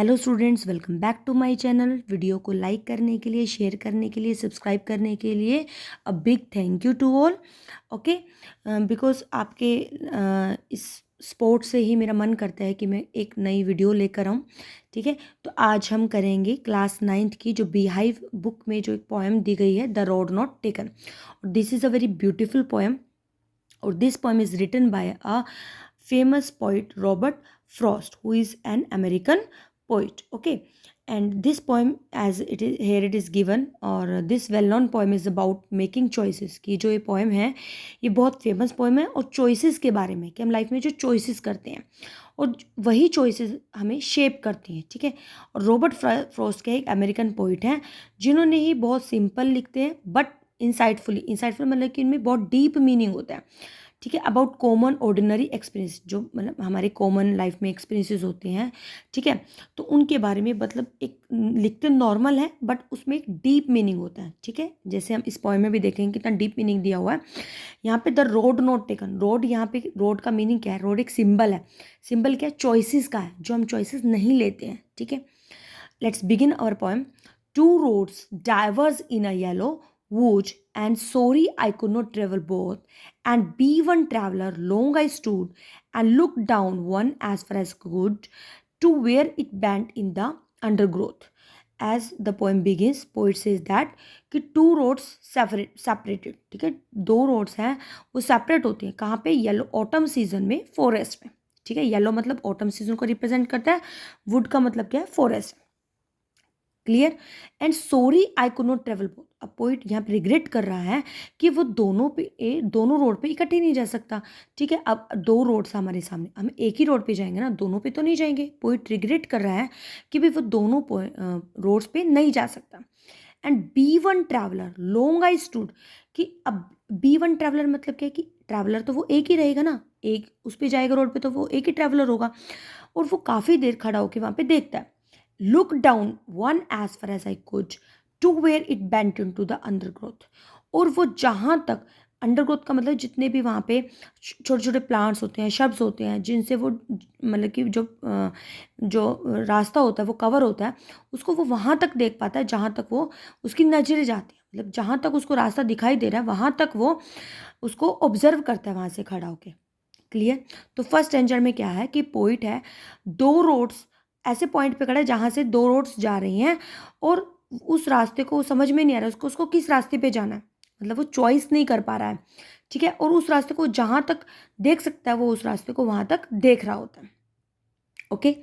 Hello students, welcome back to my channel. Video को like करने के लिए, शेयर करने के लिए, सब्सक्राइब करने के लिए a big thank you to all. Okay, because आपके इस स्पोर्ट से ही मेरा मन करता है कि मैं एक नई वीडियो लेकर आऊँ। ठीक है, तो आज हम करेंगे क्लास 9th की जो बीहाइव बुक में जो एक पोएम दी गई है, the road not taken. This is a very beautiful poem और this poem is written by a famous poet Robert Frost, who is an American poet. Okay, and this poem, as it is here, it is given, और this well-known poem is about making choices. कि जो ये poem है ये बहुत famous poem है और choices के बारे में, कि हम लाइफ में जो choices करते हैं और वही choices हमें shape करती हैं। ठीक है, और रॉबर्ट फ्रॉस्ट के एक अमेरिकन पोइट हैं जिन्होंने ही बहुत सिंपल लिखते हैं बट इंसाइटफुल मतलब कि इनमें बहुत डीप मीनिंग होता है। ठीक है, अबाउट कॉमन ऑर्डिनरी एक्सपीरियंस, जो मतलब हमारे कॉमन लाइफ में एक्सपीरियंसेस होते हैं। ठीक है, तो उनके बारे में मतलब एक लिखते नॉर्मल है बट उसमें एक डीप मीनिंग होता है। ठीक है, जैसे हम इस पोएम में भी देखेंगे कितना डीप मीनिंग दिया हुआ है। यहाँ पे the road not taken, road, यहाँ पे रोड का मीनिंग क्या है? रोड एक सिंबल है। सिंबल क्या है? चॉइसेस का है, जो हम चॉइसेस नहीं लेते हैं। ठीक है, let's begin our poem. Two roads diverse in a yellow woods, and sorry I could not travel both, and be one traveler long I stood, and looked down one as far as could, to where it bent in the undergrowth. As the poem begins, poet says that कि two roads separated, ठीक है, दो roads हैं वो separate होती हैं। कहाँ पे? येलो ऑटम सीजन में, फॉरेस्ट में। ठीक है, येलो मतलब ऑटम सीजन को रिप्रेजेंट करता है, वुड का मतलब क्या है? Forest. Clear. And sorry I could not travel both, अब पोइट यहाँ पे रिग्रेट कर रहा है कि वो दोनों रोड पे इकट्ठे नहीं जा सकता। ठीक है, अब दो रोड्स हमारे सामने, हम एक ही रोड पे जाएंगे ना, दोनों पे तो नहीं जाएंगे। पोइट रिग्रेट कर रहा है कि भाई वो दोनों रोड्स पे नहीं जा सकता। And be one traveller long I stood, कि अब बी वन ट्रैवलर मतलब क्या है कि ट्रैवलर तो वो एक ही रहेगा ना, एक उस पर जाएगा रोड पे तो वो एक ही ट्रैवलर होगा। और वो काफ़ी देर खड़ा होकर वहाँ पे देखता है। Look down one as far as I could, to where it bent into the undergrowth. और वो जहाँ तक, अंडरग्रोथ का मतलब जितने भी वहाँ पे छोटे छोटे प्लांट्स होते हैं, शब्स होते हैं, जिनसे वो मतलब कि जो रास्ता होता है वो कवर होता है, उसको वो वहाँ तक देख पाता है जहाँ तक वो उसकी नजरें जाती हैं। मतलब जहाँ तक उसको रास्ता दिखाई दे रहा है वहाँ तक वो उसको ऑब्जर्व करता है वहाँ से खड़ा होके। क्लियर। तो फर्स्ट स्टैंजर में क्या है कि पोइट है, दो रोड्स, ऐसे पॉइंट पे खड़ा है जहाँ से दो रोड्स जा रही हैं और उस रास्ते को समझ में नहीं आ रहा उसको किस रास्ते पे जाना है। मतलब वो चॉइस नहीं कर पा रहा है। ठीक है, और उस रास्ते को जहाँ तक देख सकता है वो उस रास्ते को वहाँ तक देख रहा होता है। Okay,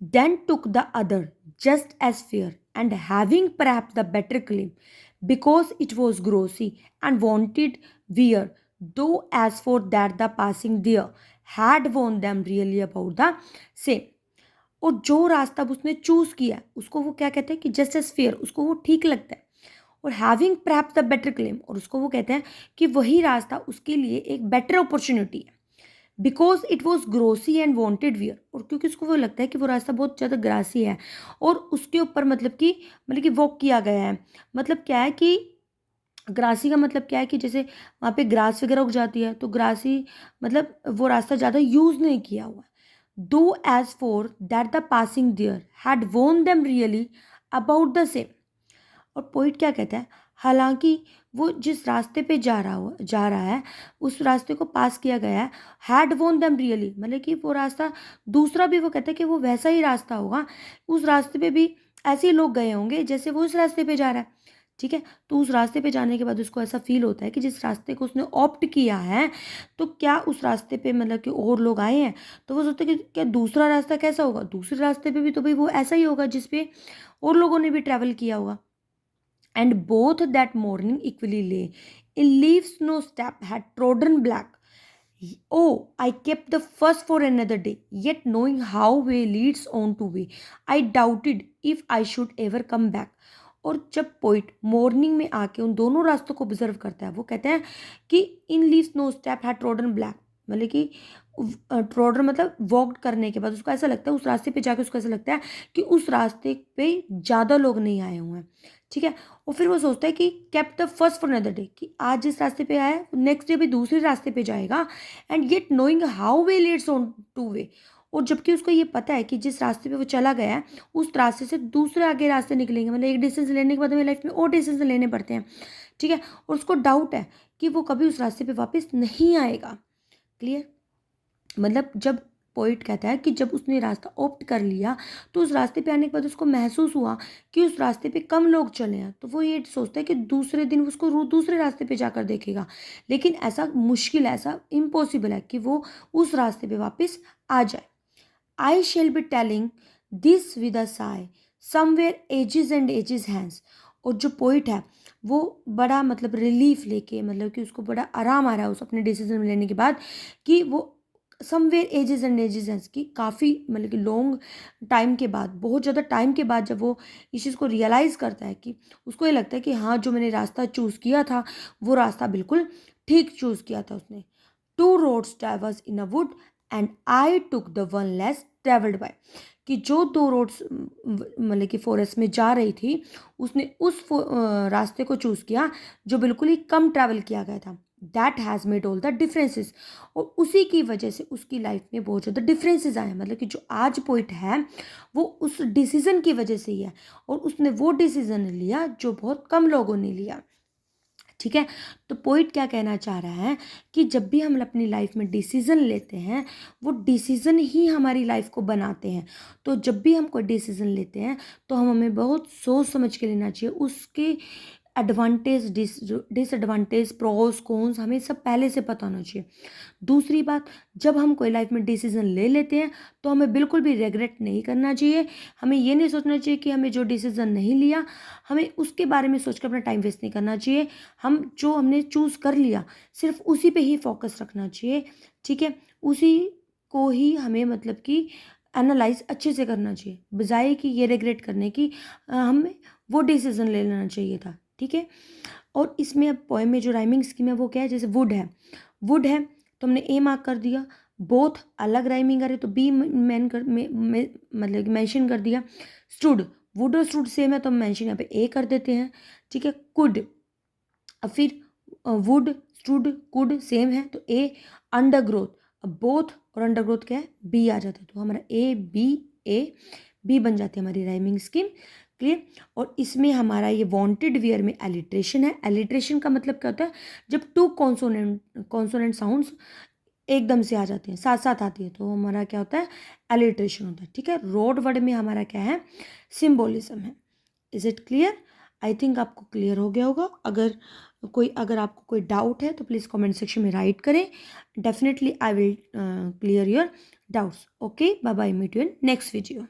then took the other just as fair and having perhaps the better claim because it was grossy and wanted wear, though as for that the passing there had warned them really about the same. और जो रास्ता अब उसने choose किया उसको वो क्या कहते हैं कि जस्ट एज फेयर, उसको वो ठीक लगता है। और having perhaps the better claim, और उसको वो कहते हैं कि वही रास्ता उसके लिए एक बेटर अपॉर्चुनिटी है। Because it was Grossi and wanted wear, और क्योंकि उसको वो लगता है कि वो रास्ता बहुत ज़्यादा ग्रासी है और उसके ऊपर मतलब कि वॉक किया गया है। मतलब क्या है कि ग्रासी का मतलब क्या है कि जैसे वहाँ पे ग्रास वगैरह उग जाती है, तो ग्रासी मतलब वो रास्ता ज़्यादा यूज़ नहीं किया हुआ। Though as for that the passing there had worn them really about the same. और पोइट क्या कहता है, हालांकि वो जिस रास्ते पे जा रहा है उस रास्ते को पास किया गया है, हैड वोन देम रियली मतलब कि वो रास्ता दूसरा भी वो कहता है कि वो वैसा ही रास्ता होगा, उस रास्ते पे भी ऐसे ही लोग गए होंगे जैसे वो उस रास्ते पे जा रहा है। ठीक है, तो उस रास्ते पे जाने के बाद उसको ऐसा फील होता है कि जिस रास्ते को उसने ऑप्ट किया है, तो क्या उस रास्ते पे मतलब कि और लोग आए हैं, तो वो सोचते हैं कि क्या दूसरा रास्ता कैसा होगा, दूसरे रास्ते पे भी तो भाई वो ऐसा ही होगा जिसपे और लोगों ने भी ट्रैवल किया होगा। And both that morning equally lay in leaves no step had trodden black. Oh, I kept the first for another day, yet knowing how way leads on to way, I doubted if I should ever come back. और जब poet morning में आके उन दोनों रास्तों को observe करता है, वो कहते हैं कि in leaves no step had trodden black, मतलब कि ट्रोडर मतलब वॉक करने के बाद उसको ऐसा लगता है, उस रास्ते पे जाके उसको ऐसा लगता है कि उस रास्ते पे ज़्यादा लोग नहीं आए हुए हैं। ठीक है, और फिर वो सोचता है कि kept the first for another day, कि आज जिस रास्ते पे आया नेक्स्ट डे भी दूसरे रास्ते पे जाएगा। And yet knowing how way Leeds on two way, और जबकि उसको ये पता है कि जिस रास्ते पे वो चला गया है उस रास्ते से दूसरे आगे रास्ते निकलेंगे, मतलब एक डिसीजन लेने के बाद हमें लाइफ में और डिसीजन लेने पड़ते हैं, ठीक है। और उसको डाउट है कि वो कभी उस रास्ते पे वापस नहीं आएगा। क्लियर? मतलब जब पोइट कहता है कि जब उसने रास्ता ऑप्ट कर लिया तो उस रास्ते पे आने के बाद उसको महसूस हुआ कि उस रास्ते पे कम लोग चले हैं, तो वो ये सोचता है कि दूसरे दिन उसको दूसरे रास्ते पे जाकर देखेगा। लेकिन ऐसा मुश्किल है, ऐसा इम्पॉसिबल है कि वो उस रास्ते पे वापस आ जाए। I shall be telling this with a sigh somewhere ages and ages hence. और जो पोइट है वो बड़ा मतलब रिलीफ लेके, मतलब कि उसको बड़ा आराम आ रहा है उस अपने डिसीजन लेने के बाद, कि वो somewhere ages and ages hence की काफ़ी मतलब कि लॉन्ग टाइम के बाद, बहुत ज़्यादा टाइम के बाद जब वो इस चीज़ को रियलाइज़ करता है कि उसको ये लगता है कि हाँ, जो मैंने रास्ता चूज़ किया था वो रास्ता बिल्कुल ठीक चूज़ किया था उसने। Two roads diverse in a wood and I took the one less travelled by. कि जो दो रोड्स मतलब कि फॉरेस्ट में जा रही थी, उसने उस रास्ते को चूज़ किया जो बिल्कुल ही कम ट्रैवल किया गया था। That has made all the differences. और उसी की वजह से उसकी लाइफ में बहुत ज़्यादा डिफरेंसेस आए, मतलब कि जो आज पॉइंट है वो उस डिसीज़न की वजह से ही है, और उसने वो डिसीज़न लिया जो बहुत कम लोगों ने लिया। ठीक है। तो पोइट क्या कहना चाह रहा है कि जब भी हम अपनी लाइफ में डिसीज़न लेते हैं, वो डिसीज़न ही हमारी लाइफ को बनाते हैं। तो जब भी हम कोई डिसीज़न लेते हैं तो हमें बहुत सोच समझ के लेना चाहिए, उसके एडवांटेज डिसएडवांटेज प्रोस कॉन्स हमें सब पहले से पता होना चाहिए। दूसरी बात, जब हम कोई लाइफ में डिसीज़न ले लेते हैं तो हमें बिल्कुल भी रिग्रेट नहीं करना चाहिए। हमें ये नहीं सोचना चाहिए कि हमें जो डिसीज़न नहीं लिया, हमें उसके बारे में सोच कर अपना टाइम वेस्ट नहीं करना चाहिए। हम जो हमने चूज़ कर लिया सिर्फ उसी पे ही फोकस रखना चाहिए, ठीक है। उसी को ही हमें मतलब कि एनालाइज अच्छे से करना चाहिए, बजाय कि ये रिग्रेट करने की हमें वो डिसीज़न ले लेना चाहिए था, ठीक है। और इसमें अब पोएम में जो राइमिंग स्कीम है वो क्या है, जैसे वुड है तो हमने ए मार्क कर दिया। बोथ अलग राइमिंग करे तो बी मैन कर मतलब कि मेंशन कर दिया। स्टूड, वुड और स्टूड सेम है तो हम मेंशन यहाँ पे ए कर देते हैं, ठीक है। कुड, अब फिर वुड स्टूड कुड सेम है तो ए। अंडर ग्रोथ, अब बोथ और अंडर ग्रोथ क्या है, बी आ जाता है, तो हमारा ए बी बन जाती है हमारी राइमिंग स्कीम। क्लियर? और इसमें हमारा ये वांटेड वेयर में एलिट्रेशन है। एलिट्रेशन का मतलब क्या होता है, जब टू कॉन्सोनेंट साउंड्स एकदम से आ जाती हैं, साथ साथ आती है, तो हमारा क्या होता है, एलिट्रेशन होता है, ठीक है। रोड वर्ड में हमारा क्या है, सिम्बोलिज्म है। Is it clear? I think आपको क्लियर हो गया होगा। अगर आपको कोई डाउट है तो प्लीज़ कमेंट सेक्शन में राइट करें। Definitely I will clear your doubts. Okay, bye bye, meet you in next video.